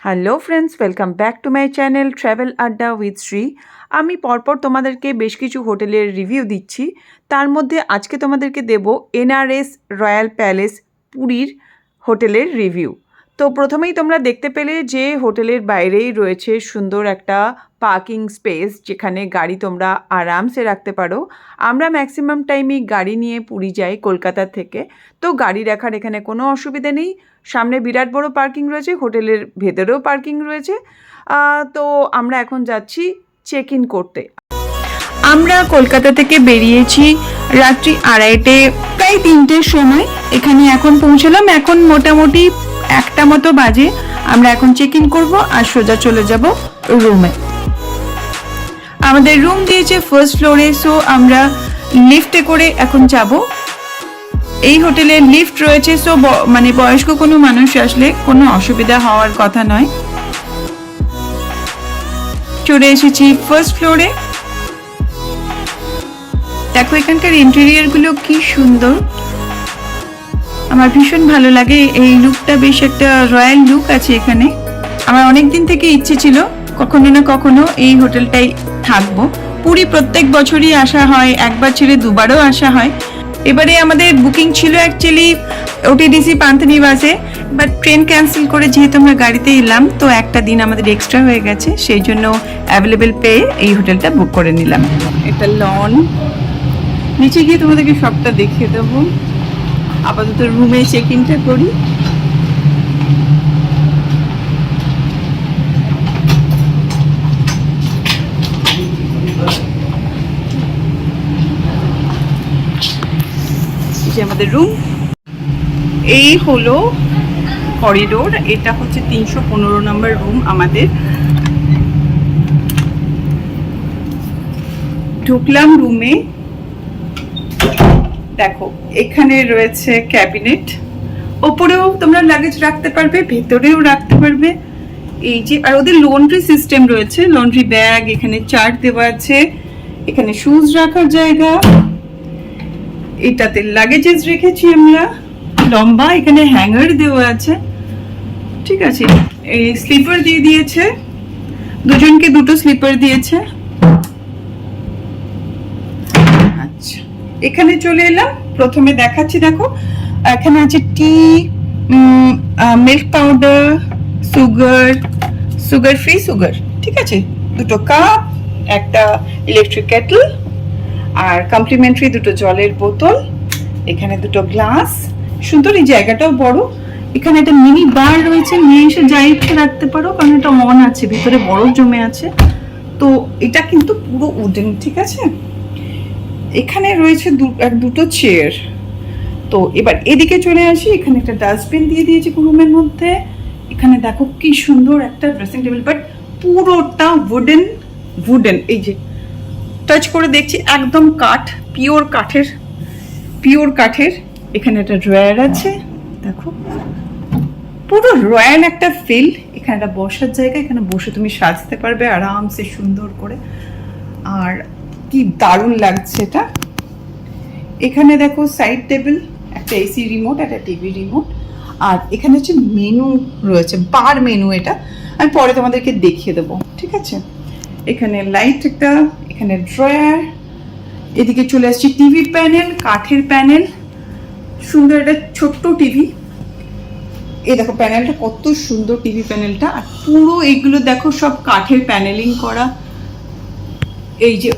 Hello friends, welcome back to my channel travel আড্ডা with Shri. আমি পরপর তোমাদেরকে বেশ কিছু হোটেলের রিভিউ দিচ্ছি। তার মধ্যে আজকে তোমাদেরকে দেব এনআরএস রয়্যাল প্যালেস পুরীর হোটেলের রিভিউ। তো প্রথমেই তোমরা দেখতে পেলে যে হোটেলের বাইরেই রয়েছে সুন্দর একটা পার্কিং স্পেস, যেখানে গাড়ি তোমরা আরামসে রাখতে পারো। আমরা ম্যাক্সিমাম টাইমই গাড়ি নিয়ে পুরী যাই কলকাতা থেকে, তো গাড়ি রাখার এখানে কোনো অসুবিধা নেই। সামনে বিরাট বড় পার্কিং রয়েছে, হোটেলের ভেতরেও পার্কিং রয়েছে। তো আমরা এখন যাচ্ছি চেক ইন করতে। আমরা কলকাতা থেকে বেরিয়েছি রাত্রি 2:30, প্রায় 3টের সময় এখানে এখন পৌঁছলাম। এখন মোটামুটি 1টা মতো বাজে। আমরা এখন চেক ইন করবো আর সোজা চলে যাব রুমে। আমাদের রুম দিয়েছে ফার্স্ট ফ্লোরে, সো আমরা লিফটে করে এখন যাব। এই হোটেলে লিফট রয়েছে, সো মানে বয়স্ক কোনো মানুষ আসলে কোনো অসুবিধা হওয়ার কথা নয়। চলে এসেছি ফার্স্ট ফ্লোরে। দেখো এখানকার ইন্টেরিয়ার গুলো কি সুন্দর, আমার ভীষণ ভালো লাগে। এই লুকটা বেশ একটা রয়্যাল লুক আছে এখানে। আমার অনেকদিন থেকে ইচ্ছে ছিল কখনো না কখনো এই হোটেলটাই থাকবো। পুরী প্রত্যেক বছরই আসা হয়, একবার ছেড়ে দুবারও আসা হয়। এবারে আমাদের বুকিং ছিল অ্যাকচুয়ালি ওটিডিসি পান্থনিবাসে, বাট ট্রেন ক্যান্সেল করে যেহেতু আমরা গাড়িতে এলাম, তো একটা দিন আমাদের এক্সট্রা হয়ে গেছে, সেই জন্য অ্যাভেলেবেল পেয়ে এই হোটেলটা বুক করে নিলাম। এটা লন, নিচে গিয়ে তোমাদেরকে সবটা দেখিয়ে দেবো। আপাতত রুমে চেক ইনটা করি। আমাদের রুম এই হলো করিডোর, এটা হচ্ছে 315 নম্বর রুম আমাদের। ঢুকলাম রুমে, দেখো এখানে রয়েছে ক্যাবিনেট, ওপরেও তোমরা লাগেজ রাখতে পারবে, ভেতরেও রাখতে পারবে। এই যে, আর ওদের লন্ড্রি সিস্টেম রয়েছে, লন্ড্রি ব্যাগ, এখানে চার্ট দেওয়া আছে, এখানে শুজ রাখার জায়গা, এটাতে লাগেজেস রেখেছি আমরা লম্বা, এখানে হ্যাঙ্গার দেওয়া আছে। ঠিক আছে, এই স্লিপার দিয়ে দিয়েছে, দুজনকে দুটো স্লিপার দিয়েছে। আচ্ছা, এখানে চলে এলাম। প্রথমে দেখাচ্ছি, দেখো এখানে আছে tea, milk powder, sugar free sugar, ঠিক আছে, দুটো কাপ, একটা ইলেকট্রিক কেটল, আর কমপ্লিমেন্টারি দুটো জলের বোতল, এখানে দুটো গ্লাস। সুন্দর, এই জায়গাটাও বড়। এখানে একটা মিনি বার রয়েছে, নিয়ে এসে যা ইচ্ছে রাখতে পারো, কারণ এটা অন আছে, ভিতরে বরফ জমে আছে। তো এটা কিন্তু পুরো উডেন, ঠিক আছে। এখানে রয়েছে দুটো চেয়ার। তো এবার এদিকে চলে আসি, এখানে একটা ডাস্টবিন দিয়ে দিয়েছি রুমের মধ্যে। এখানে দেখো কি সুন্দর একটা ড্রেসিং টেবিল, বাট পুরোটা উডেন। এই যে টাচ করে দেখছি, একদম কাঠ, পিওর কাঠের। এখানে একটা ড্রয়ার আছে, দেখো পুরো রয়্যাল একটা ফিল। এখানে একটা বসার জায়গা, এখানে বসে তুমি সাজতে পারবে আরামসে সুন্দর করে, আর কি দারুণ লাগছে এটা। এখানে দেখো সাইড টেবিল, একটা এসি রিমোট, একটা টিভি রিমোট, আর এখানে হচ্ছে মেনু রয়েছে, বার মেনু। এটা আমি পরে তোমাদেরকে দেখিয়ে দেবো, ঠিক আছে। এখানে লাইট একটা, এখানে ড্রয়ার, এদিকে চলে আসছি টিভি প্যানেল, কাঠের প্যানেল, সুন্দর একটা ছোট্ট টিভি। এই দেখো প্যানেলটা কত সুন্দর, টিভি প্যানেলটা। আর পুরো এইগুলো দেখো সব কাঠের প্যানেলিং করা। এই যে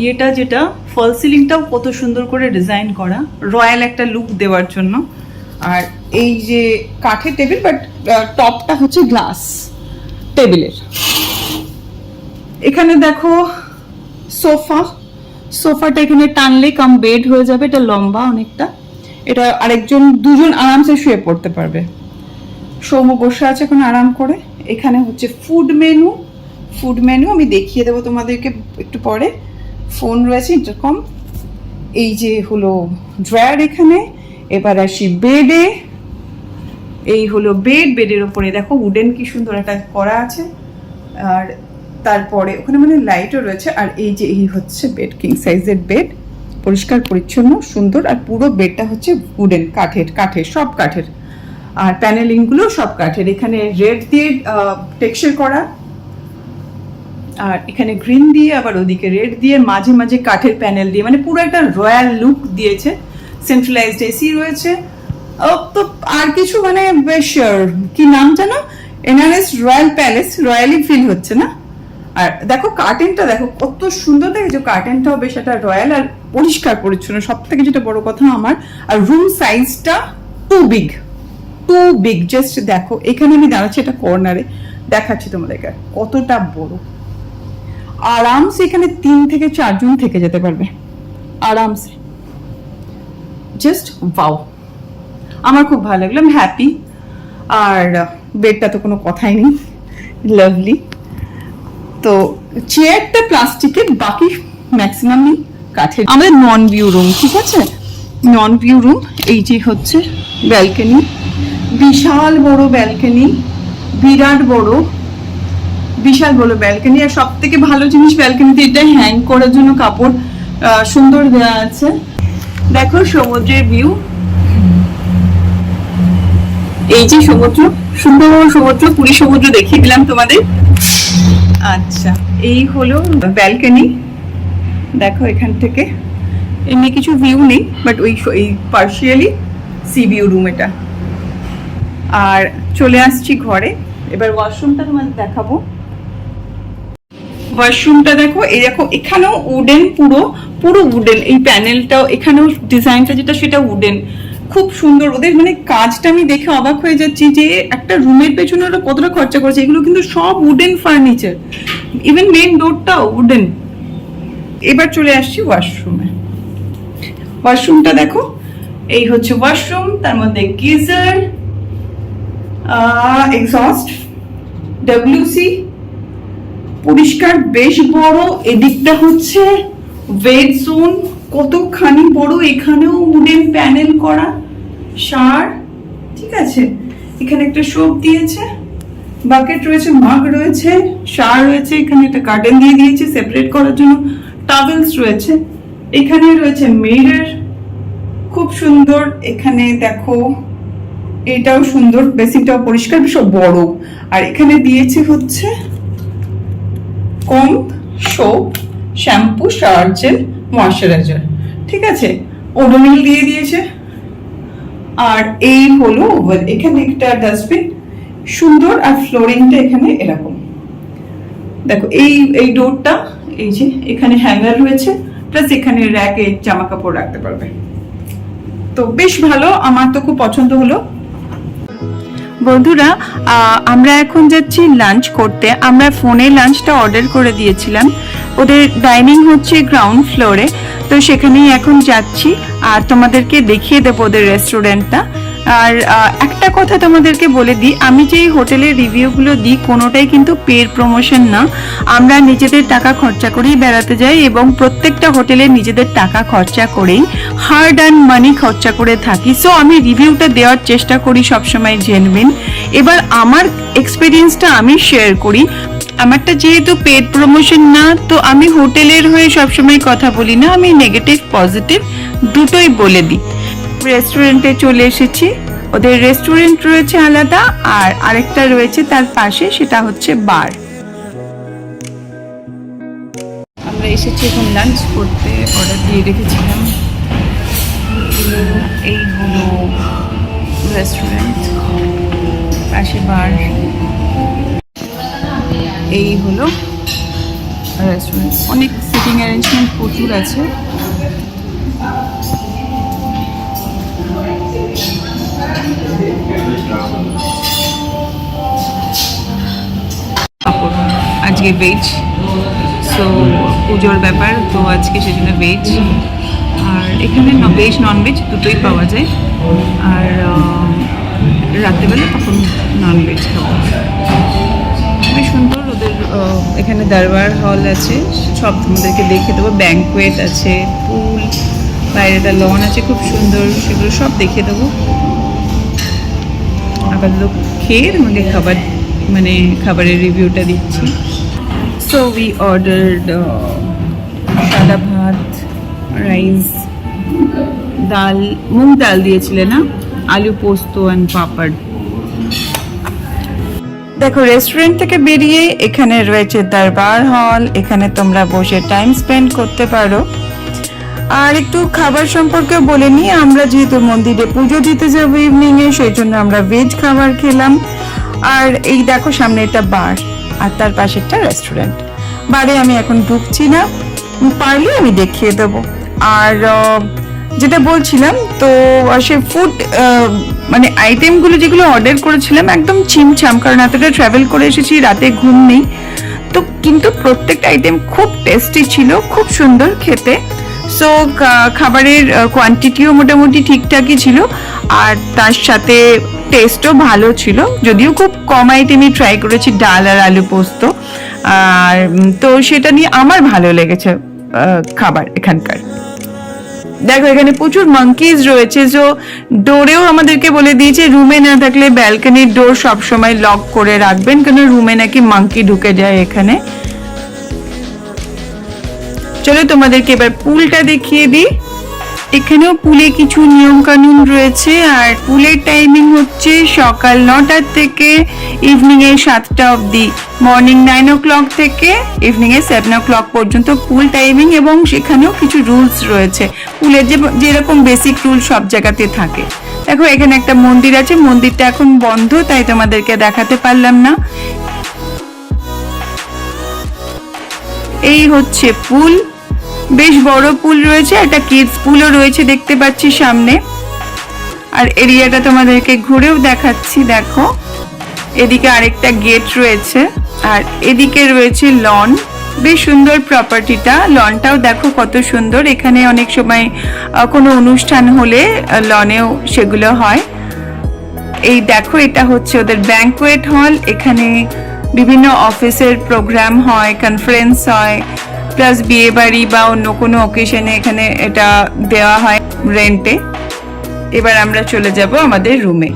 ইয়েটা, যেটা ফল সিলিংটাও কত সুন্দর করে ডিজাইন করা, রয়্যাল একটা লুক দেওয়ার জন্য। আর এই যে কাঠের টেবিল, বাট টপটা হচ্ছে গ্লাস টেবিলের। এখানে দেখো সোফাটা এখানে টানলে কাম বেড হয়ে যাবে, এটা লম্বা অনেকটা। এটা দুজন আরামসে শুয়ে পড়তে পারবে। সৌম্য বসে আছে এখন আরাম করে। এখানে হচ্ছে ফুড মেনু আমি দেখিয়ে দেবো তোমাদেরকে একটু পরে। ফোন রয়েছে, ইন্টারকম। এই যে হলো ড্রয়ার এখানে। এবার আসি বেডে, এই হলো বেডের ওপরে দেখো উডেন কি সুন্দর একটা করা আছে। আর তারপরে ওখানে মানে লাইটও রয়েছে। আর এই হচ্ছে বেড, কিং সাইজের বেড, পরিষ্কার পরিচ্ছন্ন সুন্দর। আর পুরো বেডটা হচ্ছে উডেন, কাঠের, সব কাঠের। আর প্যানেলিংগুলো সব কাঠের। এখানে রেড দিয়ে টেক্সচার করা, আর এখানে গ্রিন দিয়ে, আবার ওদিকে রেড দিয়ে, মাঝে মাঝে কাঠের প্যানেল দিয়ে, মানে পুরো একটা রয়্যাল লুক দিয়েছে। সেন্ট্রালাইজড এসি রয়েছে। তো আর কিছু মানে বেশ, কি নাম জানো, NRS royal palace, royale feel হচ্ছে না? আর দেখো কার্টেনটা দেখো কত সুন্দর দেখেছো, কার্টেনটাও বেশ একটা রয়্যাল আর পরিষ্কার পরিচ্ছন্ন, সব থেকে যেটা বড় কথা আমার। আর রুম সাইজটা টু বিগ, জাস্ট দেখো এখানে আমি দাঁড়াচ্ছি এটা কর্নারে, দেখাচ্ছি তোমাদেরকে কতটা বড়। আরামসে এখানে 3 থেকে 4 জন থেকে যেতে পারবে আরামসে, জাস্ট ওয়াও। আমার খুব ভালো লাগলো, আমি হ্যাপি। আর বেডটা তো কোনো কথাই নেই, লাভলি। তো চেয়ারটা প্লাস্টিকের, বাকি ম্যাক্সিমামই কাঠের। আমাদের নন ভিউ রুম, ঠিক আছে, নন ভিউ রুম। এই যে হচ্ছে ব্যালকনি, বিশাল বড় ব্যালকনি, বিরাট বড়, বিশাল বড় ব্যালকনি। আর সব থেকে ভালো জিনিস ব্যালকনিতে এটা হ্যাং করার জন্য কাপড় সুন্দর দেওয়া আছে। দেখো সমুদ্রের ভিউ, এই যে সমুদ্র, সুন্দর সমুদ্র, পুরী সমুদ্র দেখিয়ে দিলাম তোমাদের। আচ্ছা, এই হলো ব্যালকনি। দেখো এখান থেকে এমনি কিছু ভিউ নেই, বাট ওই পার্শিয়ালি সি ভিউ রুম এটা। আর চলে আসছি ঘরে, এবার ওয়াশরুমটা তোমাদের দেখাবো। ওয়াশরুমটা দেখো, এই দেখো এখানেও উডেন, পুরো উডেন। এই প্যানেলটাও, এখানেও ডিজাইনটা যেটা সেটা উডেন, খুব সুন্দর। ওদের মানে কাজটা আমি দেখে অবাক হয়ে যাচ্ছি যে একটা রুমের পেছনে ওরা কতটা খরচা করেছে। এগুলো কিন্তু সব উডেন ফার্নিচার, ইভেন মেন ডোরটাও উডেন। এবার চলে আসছি ওয়াশরুমে। ওয়াশরুমটা দেখো, এই হচ্ছে ওয়াশরুম, তার মধ্যে গিজার, এক্সস্ট, ডব্লিউসি, পরিষ্কার, বেশ বড়। এদিকটা হচ্ছে ওয়েট জোন, কতখানি বড়। এখানেও উডেন প্যানেল করা, শাওয়ার, ঠিক আছে। এখানে একটা সোপ দিয়েছে, বাকেট রয়েছে, মাগ রয়েছে, শাওয়ার রয়েছে। এখানে একটা কার্টেন দিয়ে দিয়েছে সেপারেট করার জন্য, টাওয়েলস রয়েছে। এখানে রয়েছে মিরর, খুব সুন্দর। এখানে দেখো এটাও সুন্দর, বেসিনটাও পরিষ্কার, সব বড়। আর এখানে দিয়েছে হচ্ছে comb, soap, shampoo, shower gel, moisturiser, ঠিক আছে। ওডোনিল দিয়ে দিয়েছে। আর এই হলো এখানে একটা ডাস্টবিন, সুন্দর। আর ফ্লোরিংটা এখানে এরকম দেখো। এই ডোরটা, এই যে এখানে হ্যাঙ্গার রয়েছে, প্লাস এখানে র্যাকে জামা কাপড় রাখতে পারবে। তো বেশ ভালো, আমার তো খুব পছন্দ হলো। বন্ধুরা, আমরা এখন যাচ্ছি লাঞ্চ করতে। আমরা ফোনে লাঞ্চটা অর্ডার করে দিয়েছিলাম। ওদের ডাইনিং হচ্ছে গ্রাউন্ড ফ্লোরে, তো সেখানেই এখন যাচ্ছি। আর তোমাদেরকে দেখিয়ে দেবো ওদের রেস্টুরেন্টটা। আর একটা কথা তোমাদেরকে বলে দিই, আমি যে হোটেলের রিভিউগুলো দিই কোনোটাই কিন্তু পেড প্রমোশন না। আমরা নিজেদের টাকা খরচা করেই বেড়াতে যাই, এবং প্রত্যেকটা হোটেলে নিজেদের টাকা খরচা করেই, হার্ড আর্ন মানি খরচা করে থাকি। সো আমি রিভিউটা দেওয়ার চেষ্টা করি সবসময় জেনুইন। এবার আমার এক্সপিরিয়েন্সটা আমি শেয়ার করি। আমারটা যেহেতু পেড প্রমোশন না, তো আমি হোটেলের হয়ে সবসময় কথা বলি না, আমি নেগেটিভ পজিটিভ দুটোই বলে দিই। রেস্টুরেন্টে চলে এসেছি। ওদের রেস্টুরেন্ট রয়েছে আলাদা, আর আরেকটা রয়েছে তার পাশে, সেটা হচ্ছে বার। আমরা এসেছি এখন লাঞ্চ করতে, অর্ডার দিয়ে রেখেছিলাম। এই হলো রেস্টুরেন্ট, পাশে বার। এই হলো রেস্টুরেন্ট, অনেক সিটিং অ্যারেঞ্জমেন্ট প্রচুর আছে। আজকে ভেজ, সো পুজোর ব্যাপার তো আজকে সেজন্য ভেজ। আর এখানে ভেজ ননভেজ দুটোই পাওয়া যায়। আর রাত্রেবেলা তখন ননভেজ খাওয়া। খুবই সুন্দর। ওদের এখানে দরবার হল আছে, সব তোমাদেরকে দেখে দেবো। ব্যাঙ্কোয়েট আছে, পুল, বাইরে একটা লন আছে খুব সুন্দর, সেগুলো সব দেখে দেবো। আবার লোক খেয়ে আমাকে খাবারের রিভিউটা দিচ্ছি। সো উই অর্ডারড সাদা ভাত, রাইস, ডাল, মুগ ডাল দিয়েছিলে না, আলু পোস্ত অ্যান্ড পাপড়। দেখো রেস্টুরেন্ট থেকে বেরিয়ে এখানে রয়েছে দরবার হল, এখানে তোমরা বসে টাইম স্পেন্ড করতে পারো। আর একটু খাবার সম্পর্কে বলে নিই, আমরা যেহেতু মন্দিরে পুজো দিতে যাবো ইভিনিং এ, সেই জন্য আমরা ভেজ খাবার খেলাম। আর এই দেখো সামনে এটা বার, আর তার পাশে একটা রেস্টুরেন্ট। বারে আমি এখন ঢুকছি না, পারলে আমি দেখিয়ে দেবো। আর যেটা বলছিলাম, তো সে ফুড মানে আইটেমগুলো যেগুলো অর্ডার করেছিলাম একদম ছিমছাম, কারণ এতটা ট্রাভেল করে এসেছি, রাতে ঘুম নেই তো, কিন্তু প্রত্যেকটা আইটেম খুব টেস্টি ছিল, খুব সুন্দর খেতে। সো খাবারের কোয়ান্টিটিও মোটামুটি ঠিকঠাকই ছিল, আর তার সাথে টেস্টও ভালো ছিল, যদিও খুব কম আইটেমই ট্রাই করেছি, ডাল আর আলু পোস্ত। আর তো সেটা নিয়ে আমার ভালো লেগেছে খাবার এখানকার। দেখো এখানে প্রচুর মাঙ্কিজ রয়েছে, যে ডোরেও আমাদেরকে বলে দিয়েছে রুমে না থাকলে ব্যালকনির ডোর সবসময় লক করে রাখবেন, কারণ রুমে নাকি মাঙ্কি ঢুকে যায় এখানে। চলো তোমাদেরকে এবার পুলটা দেখিয়ে দিই। এখানেও পুলে কিছু নিয়ম কানুন রয়েছে, আর পুলের টাইমিং হচ্ছে সকাল 9টা থেকে ইভিনিং এর 7টা অবধি, মর্নিং 9 o'clock থেকে ইভিনিং এর 7 o'clock পর্যন্ত পুল টাইমিং। এবং সেখানেও কিছু রুলস রয়েছে, পুলের যেরকম বেসিক রুল সব জায়গাতে থাকে। দেখো এখানে একটা মন্দির আছে, মন্দিরটা এখন বন্ধ, তাই তোমাদেরকে দেখাতে পারলাম না। এই হচ্ছে পুল, বেশ বড় পুল রয়েছে, একটা কিডস পুলও রয়েছে দেখতে পাচ্ছি সামনে। আর এরিয়াটা তোমাদেরকে ঘুরেও দেখাচ্ছি, দেখো এদিকে আরেকটা গেট রয়েছে, আর এদিকে রয়েছে লন। বেশ সুন্দর প্রপার্টিটা, লনটাও দেখো কত সুন্দর। এখানে অনেক সময় কোনো অনুষ্ঠান হলে লনেও সেগুলো হয়। এই দেখো এটা হচ্ছে ওদের ব্যাংকুয়েট হল, এখানে বিভিন্ন অফিসের প্রোগ্রাম হয়, কনফারেন্স হয়, প্লাস বিয়ে বাড়ি বা অন্য কোনো অকেশনে এখানে এটা দেওয়া হয় রেন্টে। এবার আমরা চলে যাব আমাদের রুমে।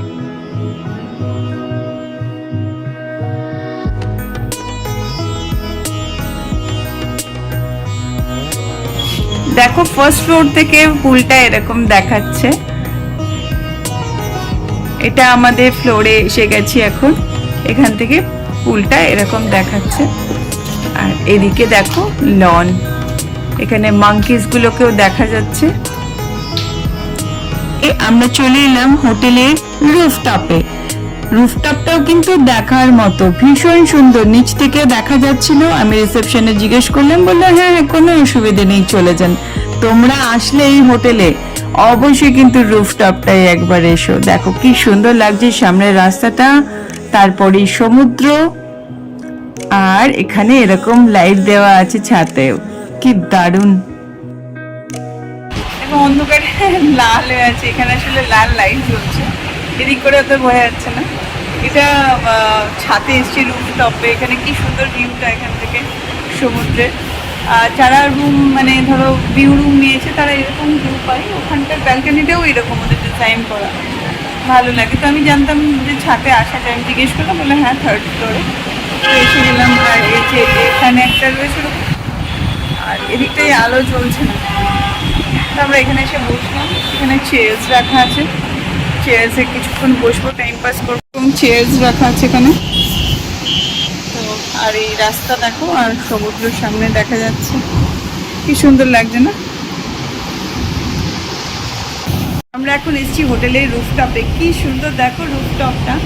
দেখো ফার্স্ট ফ্লোর থেকে পুলটা এরকম দেখাচ্ছে। এটা আমাদের ফ্লোরে এসে গেছি এখন, এখান থেকে পুলটা এরকম দেখাচ্ছে। আর এদিকে দেখো লন, এখানে মাঙ্কিস গুলোকেও দেখা যাচ্ছে। আমরা চলে এলাম হোটেলের রুফটপে। রুফটপটাও কিন্তু দেখার মতো, ভীষণ সুন্দর, নিচ থেকে দেখা যাচ্ছিল। আমি রিসেপশনে জিজ্ঞেস করলাম, বললো হ্যাঁ কোনো অসুবিধা নেই, চলে যান। তোমরা আসলে এই হোটেলে অবশ্যই কিন্তু রুফটপটাই একবার এসো। দেখো কি সুন্দর লাগছে সামনের রাস্তাটা, তারপরে সমুদ্র, আর এখানে এরকম লাইট দেওয়া আছে ছাতেও, কি দারুণ। এবং অন্ধকারে লাল হয়ে আছে, এখানে আসলে লাল লাইট জ্বলছে, এদিক করে তো বোঝা যাচ্ছে না। এটা ছাদে এসছি রুফটপে, এখানে কি সুন্দর ভিউটা এখান থেকে সমুদ্রের। যারা রুম মানে ধরো ভিউ রুম নিয়েছে তারা এরকম ভিউ পায়, ওখানকার ব্যালকনিটাও এরকম ওদের ডিজাইন করা, ভালো লাগে। তো আমি জানতাম যে ছাদে আসা যায়, আমি জিজ্ঞেস করলাম, বলে হ্যাঁ 3rd ফ্লোরে। তো এসে গেলাম, আর এই যে এখানে একটা রয়েছে, আর এদিকটাই আলো জ্বলছে না। তো আমরা এখানে এসে বসলাম, এখানে চেয়ার্স রাখা আছে, চেয়ার্সে কিছুক্ষণ বসবো, টাইম পাস করবো। চেয়ার্স রাখা আছে এখানে। তো আর এই রাস্তা দেখো, আর সমুদ্রের সামনে দেখা যাচ্ছে, কি সুন্দর লাগছে না। আমরা এখন এসেছি হোটেলের রুফটপে, কি সুন্দর দেখো রুফটপটা,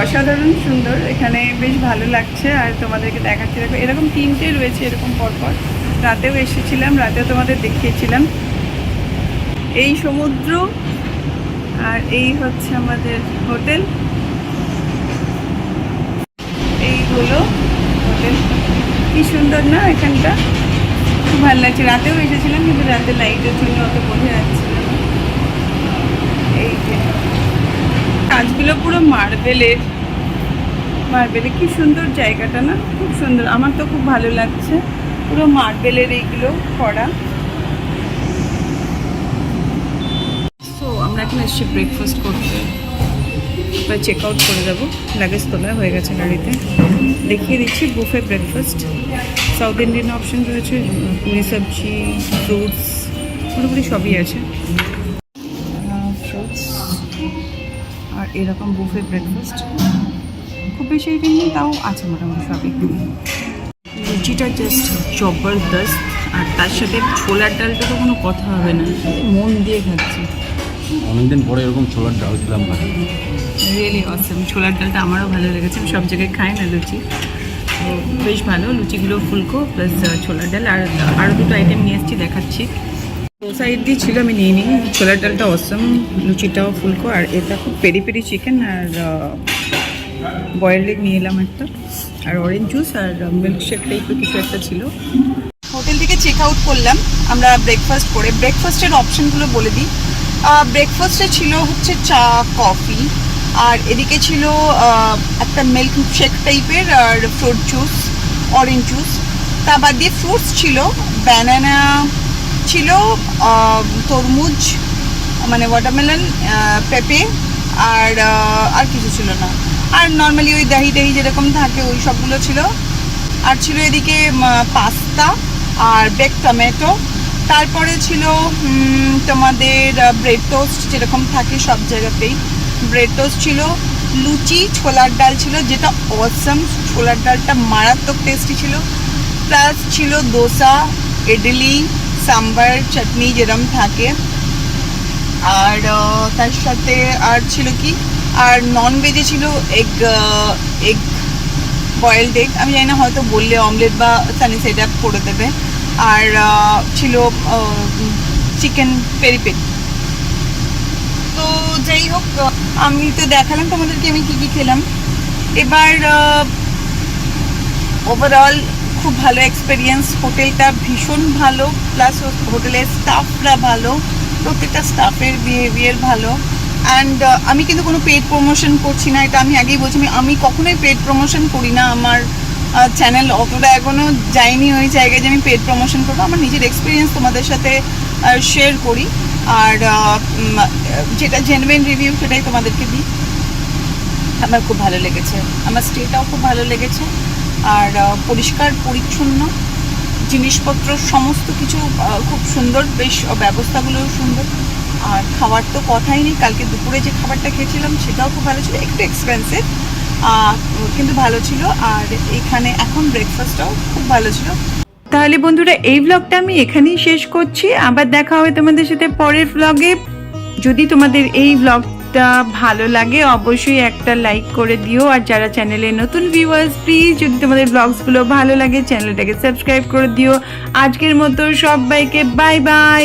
অসাধারণ সুন্দর, এখানে বেশ ভালো লাগছে। আর তোমাদেরকে দেখাচ্ছি, দেখো এরকম 3টে রয়েছে এরকম পরপর, রাতেও এসেছিলাম, রাতেও তোমাদের দেখিয়েছিলাম। এই সমুদ্র, আর এই হচ্ছে আমাদের হোটেল, এই হলো হোটেল। কি সুন্দর না এখানটা, খুব ভালো লাগছে। রাতেও এসেছিলাম, কিন্তু রাতে লাইটের জন্য অত বোঝা যাচ্ছিল না। এই যে কাজগুলো পুরো মার্বেলের, কি সুন্দর জায়গাটা না, খুব সুন্দর, আমার তো খুব ভালো লাগছে। পুরো মার্বেলের এইগুলো করা। সো আমরা এখন এসেছি ব্রেকফাস্ট করতে, এবার চেক আউট করে যাবো, লাগেজ তোলা হয়ে গেছে গাড়িতে। দেখিয়ে দিচ্ছি buffet breakfast, south Indian option রয়েছে, পুরি সবজি, ফ্রুটস, মোটামুটি সবই আছে। ফ্রুটস আর এরকম বুফে ব্রেকফাস্ট, খুব খুব বেশি আইটেম নেই, তাও আছে মোটামুটি সবই। লুচিটা জাস্ট জবরদস্ত, আর তার সাথে ছোলার ডালটা তো কোনো কথা হবে না, মন দিয়ে খাচ্ছি। অনেকদিন পরে এরকম ছোলার ডাল খেলাম ভালো, রিয়েলি অসম। ছোলার ডালটা আমারও ভালো লেগেছে, আমি সব জায়গায় খাই না লুচি, তো বেশ ভালো। লুচিগুলো ফুলকো প্লাস ছোলার ডাল, আর আরও দুটো আইটেম নিয়ে এসেছি, দেখাচ্ছি। সাইড দিয়ে ছিল, আমি নিয়ে নিই। ছোলার ডালটা অসম, লুচিটাও ফুলকো, আর এটা খুব পেরি পেরি চিকেন, আর বয়েলড এগ নিয়ে এলাম একটা, আর অরেঞ্জ জুস, আর মিল্কশেক টাইপের কিছু একটা ছিল। হোটেল থেকে চেক আউট করলাম আমরা ব্রেকফাস্ট করে। ব্রেকফাস্টের অপশানগুলো বলে দিই। ব্রেকফাস্টে ছিল হচ্ছে চা, কফি, আর এদিকে ছিল একটা মিল্ক শেক টাইপের, আর ফ্রুট জুস, অরেঞ্জ জুস। তা বাদ দিয়ে ফ্রুটস ছিল, ব্যানানা ছিল, তরমুজ মানে ওয়াটারমেলন, পেঁপে, আর কিছু ছিল না। আর নর্মালি ওই দহি টহি যেরকম থাকে ওই সবগুলো ছিল। আর ছিল এদিকে পাস্তা আর বেক টমেটো। তারপরে ছিল তোমাদের ব্রেড টোস্ট, যেরকম থাকে সব জায়গাতেই ব্রেড টোস্ট ছিল। লুচি, ছোলার ডাল ছিল, যেটা অসম, ছোলার ডালটা মারাত্মক টেস্টি ছিল। প্লাস ছিল দোসা, ইডলি, সাম্বার, চাটনি যেরকম থাকে। আর তার সাথে আর ছিল কি, আর নন ভেজে ছিল এগ বয়েলড এগ, আমি জানি না, হয়তো বললে অমলেট বা সানি সাইড আপ করে দেবে। আর ছিল চিকেন পেরি পেরি। তো যাই হোক, আমি তো দেখালাম তোমাদেরকে আমি কী কী খেলাম। এবার ওভারঅল খুব ভালো এক্সপিরিয়েন্স, হোটেলটা ভীষণ ভালো, প্লাস হোটেলের স্টাফরা ভালো, প্রত্যেকটা স্টাফের বিহেভিয়ার ভালো। অ্যান্ড আমি কিন্তু কোনো পেড প্রমোশন করছি না, এটা আমি আগেই বলছি। আমি কখনোই পেড প্রমোশন করি না, আমার চ্যানেল অতটা এখনও যায়নি ওই জায়গায় যে আমি পেড প্রমোশন করবো। আমার নিজের এক্সপিরিয়েন্স তোমাদের সাথে শেয়ার করি, আর যেটা জেনুইন রিভিউ সেটাই তোমাদেরকে দিই। আমার খুব ভালো লেগেছে, আমার স্টেটাও খুব ভালো লেগেছে, আর পরিষ্কার পরিচ্ছন্ন, জিনিসপত্র সমস্ত কিছু খুব সুন্দর, বেশ ব্যবস্থাগুলোও সুন্দর। আর খাবার তো কথাই নেই, কালকে দুপুরে যে খাবারটা খেয়েছিলাম সেটাও খুব ভালো ছিল, একটু এক্সপেন্সিভ কিন্তু ভালো ছিল। আর এখানে এখন ব্রেকফাস্টটাও খুব ভালো ছিল। তাহলে বন্ধুরা, এই ব্লগটা আমি এখানেই শেষ করছি, আবার দেখা হবে তোমাদের সাথে পরের ব্লগে। যদি তোমাদের এই ব্লগটা ভালো লাগে অবশ্যই একটা লাইক করে দিও, আর যারা চ্যানেলে নতুন ভিউয়ার্স প্লিজ যদি তোমাদের ব্লগসগুলো ভালো লাগে চ্যানেলটাকে সাবস্ক্রাইব করে দিও। আজকের মতো সবাইকে বাই বাই।